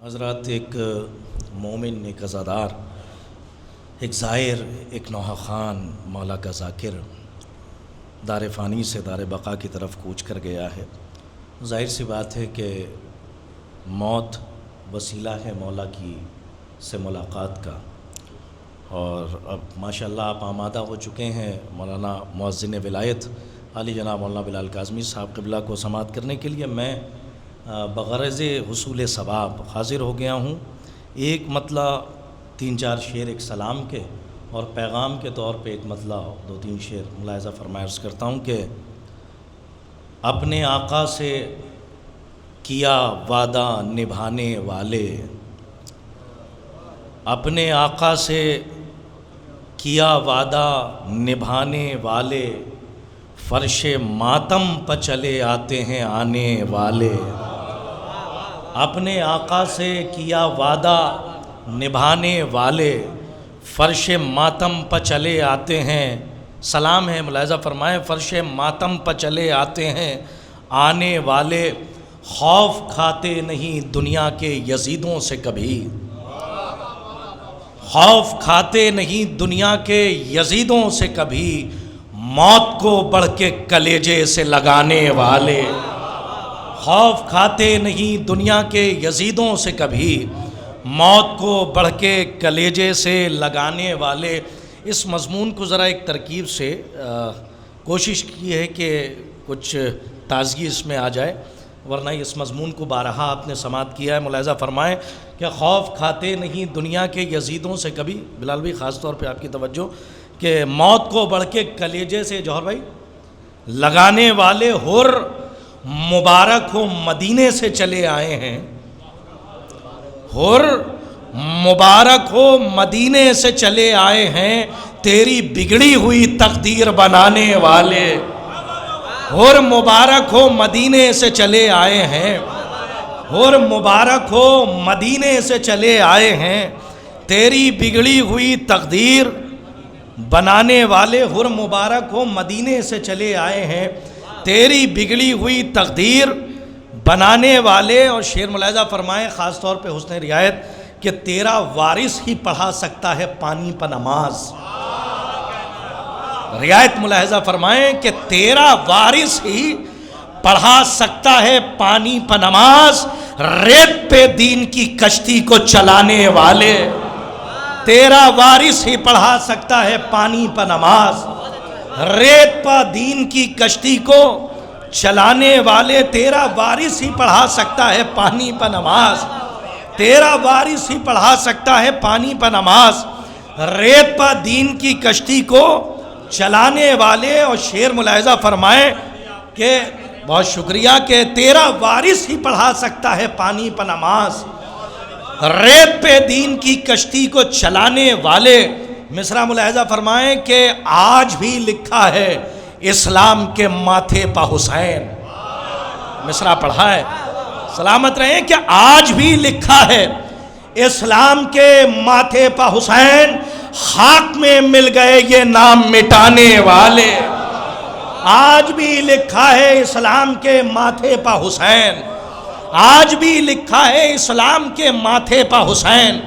حضرات، ایک مومن، ایک عزادار، ایک زائر، ایک نوحہ خوان، مولا کا ذاکر دار فانی سے دار بقا کی طرف کوچ کر گیا ہے۔ ظاہر سی بات ہے کہ موت وسیلہ ہے مولا کی سے ملاقات کا، اور اب ماشاءاللہ آپ آمادہ ہو چکے ہیں مولانا مؤذن ولایت علی جناب مولانا بلال کاظمی صاحب قبلہ کو سماعت کرنے کے لیے۔ میں بغرض حصول ثواب حاضر ہو گیا ہوں۔ ایک مطلع 3-4 شعر ایک سلام کے اور پیغام کے طور پہ ایک مطلع 2-3 شعر ملاحظہ فرمائے عرض کرتا ہوں کہ اپنے آقا سے کیا وعدہ نبھانے والے، اپنے آقا سے کیا وعدہ نبھانے والے، فرش ماتم پہ چلے آتے ہیں آنے والے۔ اپنے آقا سے کیا وعدہ نبھانے والے، فرش ماتم پہ چلے آتے ہیں، سلام ہے ملاحظہ فرمائیں، فرش ماتم پہ چلے آتے ہیں آنے والے، خوف کھاتے نہیں دنیا کے یزیدوں سے کبھی، خوف کھاتے نہیں دنیا کے یزیدوں سے کبھی، موت کو بڑھ کے کلیجے سے لگانے والے، خوف کھاتے نہیں دنیا کے یزیدوں سے کبھی، موت کو بڑھ کے کلیجے سے لگانے والے۔ اس مضمون کو ذرا ایک ترکیب سے کوشش کی ہے کہ کچھ تازگی اس میں آ جائے، ورنہ اس مضمون کو بارہا آپ نے سماعت کیا ہے۔ ملاحظہ فرمائیں کہ خوف کھاتے نہیں دنیا کے یزیدوں سے کبھی، بلال بھی خاص طور پہ آپ کی توجہ، کہ موت کو بڑھ کے کلیجے سے جوہر بھائی لگانے والے، ہر مبارک ہو مدینے سے چلے آئے ہیں، ہر مبارک ہو مدینے سے چلے آئے ہیں، تیری بگڑی ہوئی تقدیر بنانے والے، ہر مبارک ہو مدینے سے چلے آئے ہیں، ہر مبارک ہو مدینے سے چلے آئے ہیں، تیری بگڑی ہوئی تقدیر بنانے والے، ہر مبارک ہو مدینے سے چلے آئے ہیں، تیری بگڑی ہوئی تقدیر بنانے والے۔ اور شعر ملاحظہ فرمائیں خاص طور پہ حسن رعایت کہ تیرا وارث ہی پڑھا سکتا ہے پانی پہ نماز، رعایت ملاحظہ فرمائیں کہ تیرا وارث ہی پڑھا سکتا ہے پانی پہ نماز، ریت پہ دین کی کشتی کو چلانے والے، تیرا وارث ہی پڑھا سکتا ہے پانی پہ نماز، ریت پہ دین کی کشتی کو چلانے والے، تیرا وارث ہی پڑھا سکتا ہے پانی پہ نماز، تیرا وارث ہی پڑھا سکتا ہے پانی پہ نماز، ریت پہ دین کی کشتی کو چلانے والے۔ اور شعر ملاحظہ فرمائیں کہ بہت شکریہ کہ تیرا وارث ہی پڑھا سکتا ہے پانی پہ نماز، ریت پہ دین کی کشتی کو چلانے والے۔ مصرع ملاحظہ فرمائیں کہ آج بھی لکھا ہے اسلام کے ماتھے پہ حسین، مصرع پڑھا ہے، سلامت رہیں کہ آج بھی لکھا ہے اسلام کے ماتھے پہ حسین، خاک میں مل گئے یہ نام مٹانے والے، آج بھی لکھا ہے اسلام کے ماتھے پہ حسین، آج بھی لکھا ہے اسلام کے ماتھے پہ حسین،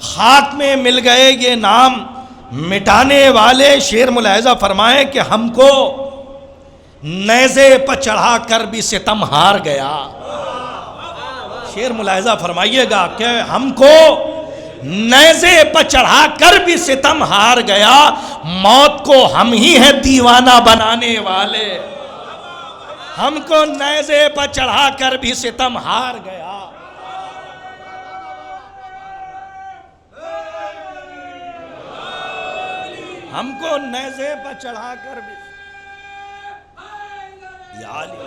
خاک میں مل گئے یہ نام مٹانے والے۔ شعر ملاحظہ فرمائیں کہ ہم کو نیزے پہ چڑھا کر بھی ستم ہار گیا، شعر ملاحظہ فرمائیے گا کہ ہم کو نیزے پہ چڑھا کر بھی ستم ہار گیا، موت کو ہم ہی ہیں دیوانہ بنانے والے، ہم کو نیزے پہ چڑھا کر بھی ستم ہار گیا۔ ہم کو نیزے پہ چڑھا کر بھی یا علی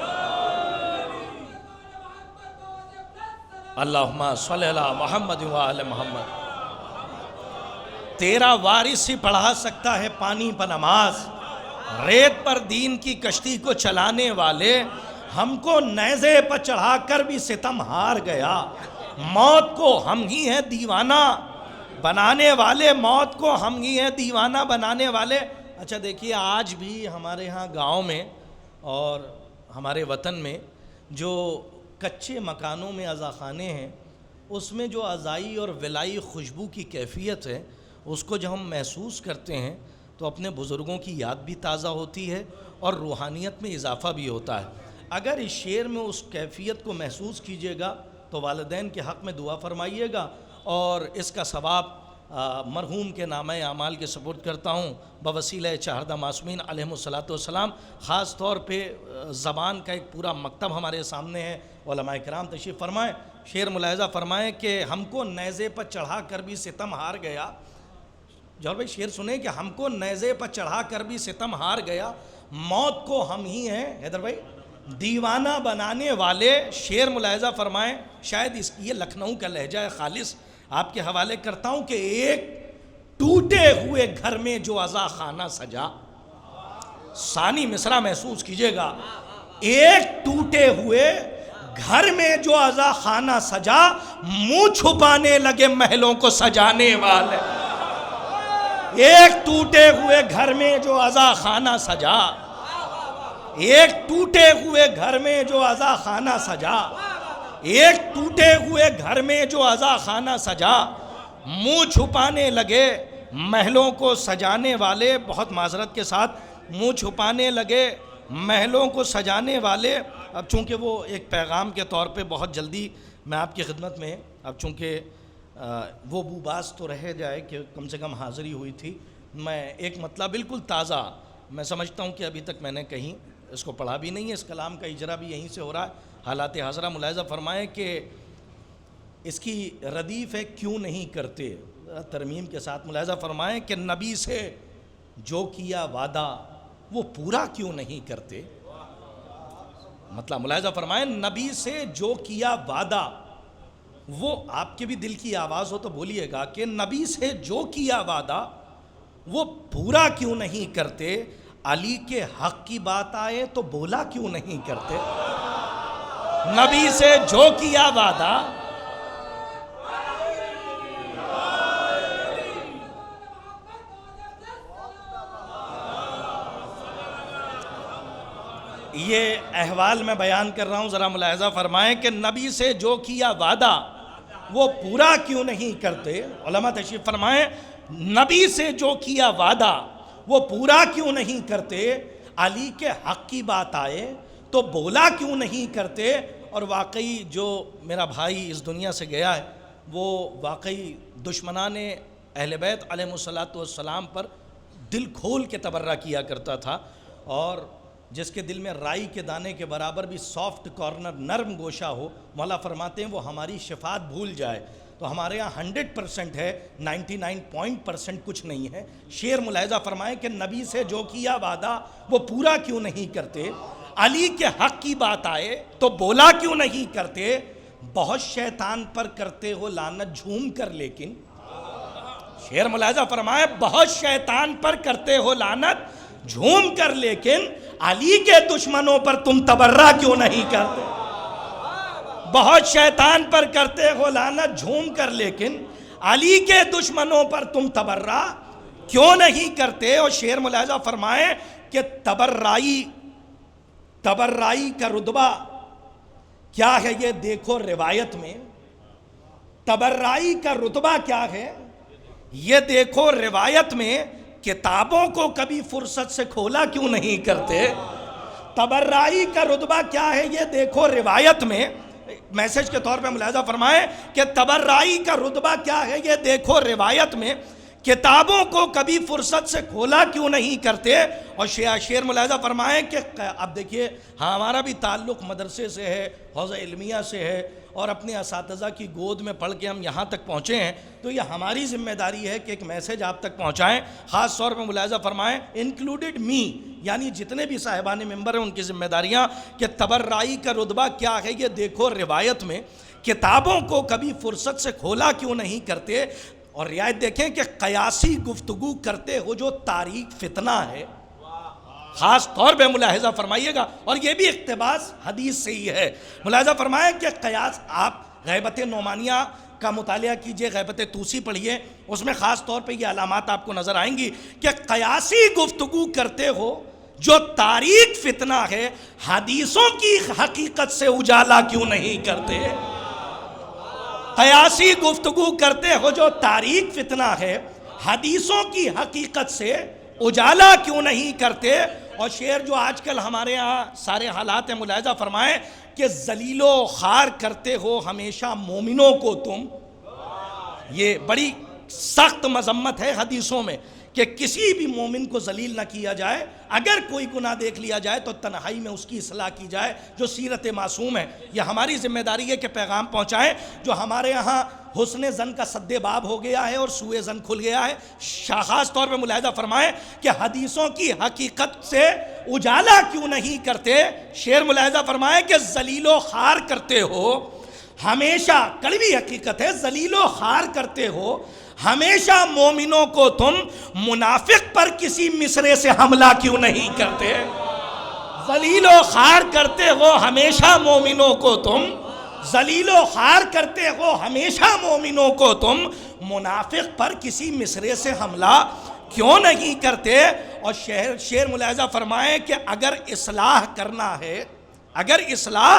اللہم صلی اللہ محمد و آل محمد۔ تیرا وارث ہی پڑھا سکتا ہے پانی پہ نماز، ریت پر دین کی کشتی کو چلانے والے، ہم کو نیزے پہ چڑھا کر بھی ستم ہار گیا، موت کو ہم ہی ہیں دیوانہ بنانے والے، موت کو ہم ہی ہیں دیوانہ بنانے والے۔ اچھا دیکھیے، آج بھی ہمارے ہاں گاؤں میں اور ہمارے وطن میں جو کچے مکانوں میں عزاخانے ہیں، اس میں جو ازائی اور ولائی خوشبو کی کیفیت ہے اس کو جب ہم محسوس کرتے ہیں تو اپنے بزرگوں کی یاد بھی تازہ ہوتی ہے اور روحانیت میں اضافہ بھی ہوتا ہے۔ اگر اس شعر میں اس کیفیت کو محسوس کیجیے گا تو والدین کے حق میں دعا فرمائیے گا، اور اس کا ثواب مرحوم کے نامہ اعمال کے سپرد کرتا ہوں بوسیلہ چہاردہ معصومین علیہم الصلاۃ والسلام۔ خاص طور پہ زبان کا ایک پورا مکتب ہمارے سامنے ہے، علماء کرام تشریف فرمائیں۔ شعر ملاحظہ فرمائیں کہ ہم کو نیزے پر چڑھا کر بھی ستم ہار گیا، جوہر بھائی شعر سنیں کہ ہم کو نیزے پر چڑھا کر بھی ستم ہار گیا، موت کو ہم ہی ہیں حیدر بھائی دیوانہ بنانے والے۔ شعر ملاحظہ فرمائیں، شاید یہ لکھنؤ کا لہجہ ہے خالص، آپ کے حوالے کرتا ہوں کہ ایک ٹوٹے ہوئے گھر میں جو عزا خانہ سجا، ثانی مصرع محسوس کیجئے گا، ایک ٹوٹے ہوئے گھر میں جو عزا خانہ سجا، منہ چھپانے لگے محلوں کو سجانے والے۔ ایک ٹوٹے ہوئے گھر میں جو عزا خانہ سجا، ایک ٹوٹے ہوئے گھر میں جو عزا خانہ سجا، ایک ٹوٹے ہوئے گھر میں جو عزا خانہ سجا، منہ چھپانے لگے محلوں کو سجانے والے۔ بہت معذرت کے ساتھ، منہ چھپانے لگے محلوں کو سجانے والے۔ اب چونکہ وہ ایک پیغام کے طور پہ بہت جلدی میں آپ کی خدمت میں، اب چونکہ وہ بوباس تو رہ جائے کہ کم سے کم حاضری ہوئی تھی، میں ایک مطلب بالکل تازہ، میں سمجھتا ہوں کہ ابھی تک میں نے کہیں اس کو پڑھا بھی نہیں ہے، اس کلام کا اجرا بھی یہیں سے ہو رہا ہے۔ حالات حاضرہ ملاحظہ فرمائیں کہ اس کی ردیف ہے کیوں نہیں کرتے، ترمیم کے ساتھ ملاحظہ فرمائیں کہ نبی سے جو کیا وعدہ وہ پورا کیوں نہیں کرتے۔ مطلب ملاحظہ فرمائیں، نبی سے جو کیا وعدہ، وہ آپ کے بھی دل کی آواز ہو تو بولیے گا کہ نبی سے جو کیا وعدہ وہ پورا کیوں نہیں کرتے، علی کے حق کی بات آئے تو بولا کیوں نہیں کرتے۔ نبی سے جو کیا وعدہ، یہ احوال میں بیان کر رہا ہوں، ذرا ملاحظہ فرمائیں کہ نبی سے جو کیا وعدہ وہ پورا کیوں نہیں کرتے۔ علماء تشریف فرمائیں، نبی سے جو کیا وعدہ وہ پورا کیوں نہیں کرتے، علی کے حق کی بات آئے تو بولا کیوں نہیں کرتے۔ اور واقعی جو میرا بھائی اس دنیا سے گیا ہے وہ واقعی دشمنان اہل بیت علیہ الصلاۃ والسلام پر دل کھول کے تبرہ کیا کرتا تھا، اور جس کے دل میں رائی کے دانے کے برابر بھی سافٹ کارنر، نرم گوشہ ہو، مولا فرماتے ہیں وہ ہماری شفاعت بھول جائے۔ تو ہمارے ہاں 100% ہے، 99% کچھ نہیں ہے۔ شعر ملاحظہ فرمائیں کہ نبی سے جو کیا وعدہ وہ پورا کیوں نہیں کرتے، علی کے حق کی بات آئے تو بولا کیوں نہیں کرتے، بہت شیطان پر کرتے ہو لعنت جھوم کر لیکن۔ شعر ملاحظہ فرمائیں، بہت شیطان پر کرتے ہو لعنت جھوم کر لیکن علی کے دشمنوں پر تم تبرہ کیوں نہیں کرتے۔ بہت شیطان پر کرتے ہو لعنت جھوم کر لیکن علی کے دشمنوں پر تم تبرہ کیوں نہیں کرتے۔ اور شعر ملاحظہ فرمائیں کہ تبرائی کا رتبہ کیا ہے یہ دیکھو روایت میں، تبرائی کا رتبہ کیا ہے یہ دیکھو روایت میں، کتابوں کو کبھی فرصت سے کھولا کیوں نہیں کرتے۔ تبرائی کا رتبہ کیا ہے یہ دیکھو روایت میں، میسج کے طور پہ ملاحظہ فرمائیں کہ تبرائی کا رتبہ کیا ہے یہ دیکھو روایت میں، کتابوں کو کبھی فرصت سے کھولا کیوں نہیں کرتے۔ اور شعر ملاحظہ فرمائیں کہ اب دیکھیے ہمارا بھی تعلق مدرسے سے ہے، حوزہ علمیہ سے ہے، اور اپنے اساتذہ کی گود میں پڑھ کے ہم یہاں تک پہنچے ہیں، تو یہ ہماری ذمہ داری ہے کہ ایک میسج آپ تک پہنچائیں۔ خاص طور پہ ملاحظہ فرمائیں انکلوڈڈ می، یعنی جتنے بھی صاحبان ممبر ہیں ان کی ذمہ داریاں، کہ تبرائی کا رتبہ کیا ہے یہ دیکھو روایت میں، کتابوں کو کبھی فرصت سے کھولا کیوں نہیں کرتے۔ اور رعایت دیکھیں کہ قیاسی گفتگو کرتے ہو جو تاریخ فتنہ ہے، خاص طور پہ ملاحظہ فرمائیے گا، اور یہ بھی اقتباس حدیث سے ہی ہے۔ ملاحظہ فرمائیں کہ قیاس، آپ غیبت نعمانیہ کا مطالعہ کیجئے، غیبت طوسی پڑھیے، اس میں خاص طور پہ یہ علامات آپ کو نظر آئیں گی کہ قیاسی گفتگو کرتے ہو جو تاریخ فتنہ ہے، حدیثوں کی حقیقت سے اجالا کیوں نہیں کرتے۔ قیاسی گفتگو کرتے ہو جو تاریک فتنہ ہے، حدیثوں کی حقیقت سے اجالا کیوں نہیں کرتے؟ اور شعر جو آج کل ہمارے ہاں سارے حالات ملاحظہ فرمائیں کہ ذلیل و خوار کرتے ہو ہمیشہ مومنوں کو تم، یہ بڑی سخت مذمت ہے حدیثوں میں کہ کسی بھی مومن کو ذلیل نہ کیا جائے، اگر کوئی گناہ دیکھ لیا جائے تو تنہائی میں اس کی اصلاح کی جائے، جو سیرت معصوم ہے۔ یہ ہماری ذمہ داری ہے کہ پیغام پہنچائیں۔ جو ہمارے یہاں حسن زن کا سد باب ہو گیا ہے اور سوء زن کھل گیا ہے، خاص طور پہ ملاحظہ فرمائیں کہ حدیثوں کی حقیقت سے اجالا کیوں نہیں کرتے؟ شعر ملاحظہ فرمائیں کہ ذلیل و خوار کرتے ہو ہمیشہ، کڑوی حقیقت ہے، ذلیل و خوار کرتے ہو ہمیشہ مومنوں کو تم، منافق پر کسی مصرے سے حملہ کیوں نہیں کرتے؟ ذلیل و خوار کرتے ہو ہمیشہ مومنوں کو تم، ذلیل و خوار کرتے ہو ہمیشہ مومنوں کو تم، منافق پر کسی مصرے سے حملہ کیوں نہیں کرتے؟ اور شعر ملاحظہ فرمائیں کہ اگر اصلاح کرنا ہے، اگر اصلاح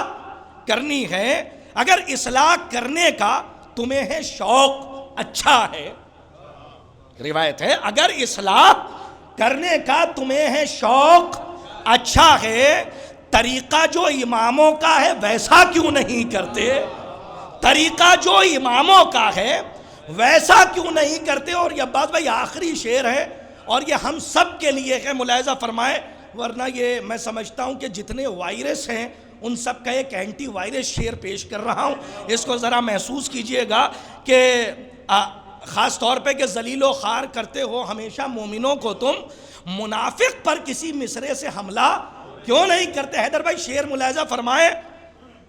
کرنی ہے، اگر اصلاح کرنے کا تمہیں ہے شوق، اچھا ہے، روایت ہے، اگر اصلاح کرنے کا تمہیں ہے شوق، اچھا ہے، طریقہ جو اماموں کا ہے ویسا کیوں نہیں کرتے؟ طریقہ جو اماموں کا ہے ویسا کیوں نہیں کرتے؟ اور یہ بات بھائی آخری شعر ہے اور یہ ہم سب کے لیے ہے، ملاحظہ فرمائے، ورنہ یہ میں سمجھتا ہوں کہ جتنے وائرس ہیں ان سب کا ایک اینٹی وائرس شعر پیش کر رہا ہوں، اس کو ذرا محسوس کیجئے گا کہ خاص طور پہ کہ ذلیل و خوار کرتے ہو ہمیشہ مومنوں کو تم، منافق پر کسی مصرے سے حملہ کیوں نہیں کرتے؟ حیدر بھائی شعر ملاحظہ فرمائیں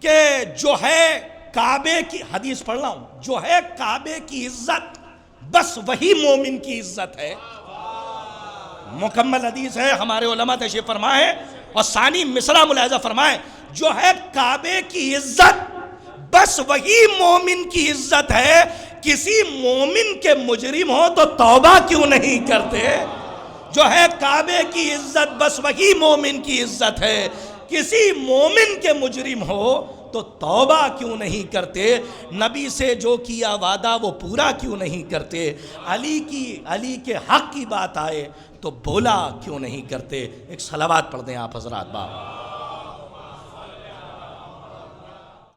کہ جو ہے کعبے کی، حدیث پڑھ رہا ہوں، جو ہے کعبے کی عزت بس وہی مومن کی عزت ہے۔ مکمل حدیث ہے، ہمارے علماء تشریف فرمائیں، اور ثانی مصرع ملاحظہ فرمائیں، جو ہے کعبے کی عزت بس وہی مومن کی عزت ہے، کسی مومن کے مجرم ہو تو توبہ کیوں نہیں کرتے؟ جو ہے کعبے کی عزت بس وہی مومن کی عزت ہے، کسی مومن کے مجرم ہو تو توبہ کیوں نہیں کرتے؟ نبی سے جو کیا وعدہ وہ پورا کیوں نہیں کرتے؟ علی کے حق کی بات آئے تو بولا کیوں نہیں کرتے؟ ایک صلوات پڑھ دیں آپ حضرات باپ۔